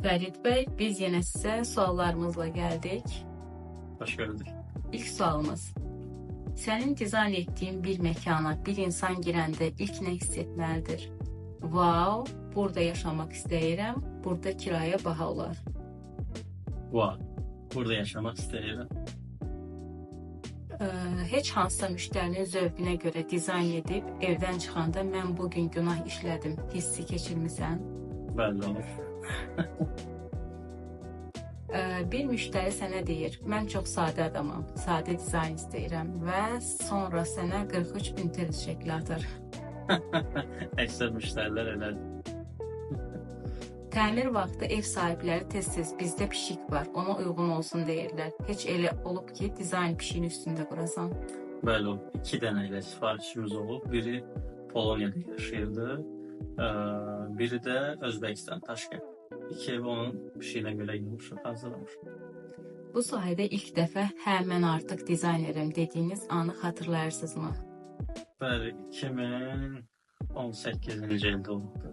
Fərid bəy, biz yenə sizə suallarımızla gəldik. Hoş gördük. İlk sualımız. Sənin dizayn etdiyin bir məkana bir insan girəndə ilk nə hiss etməlidir? Wow, burada yaşamaq istəyirəm, burada kirayə baha olar. Wow, burada yaşamaq istəyirəm. Heç hansısa müştərinin zövqünə görə dizayn edib, evdən çıxanda mən bugün günah işlədim, hissi keçirmisən? Bəli olur. Bir müştəri sənə deyir, mən çox sadə adamam, sadə dizayn istəyirəm və sonra sənə 43.000 TL şəkli atar. Əksər müştərilər elədir. Təmir vaxtı ev sahibləri tez-tez bizdə pişik var, ona uyğun olsun deyirlər. Heç elə olub ki, dizayn pişiyin üstündə qurasan? Bəli olub. 2 dənə ilə sifarişimiz olub. Biri Polonya'da yaşayırdı, biri də Özbəkistan, Taşkent. 2 evi onun pişiyinə görə yığmışıq, hazırlamışıq. Bu sahədə ilk dəfə hə, mən artıq dizaynerim dediyiniz anı xatırlayırsınızmı? Bəli, 2018-ci ildə olubdu.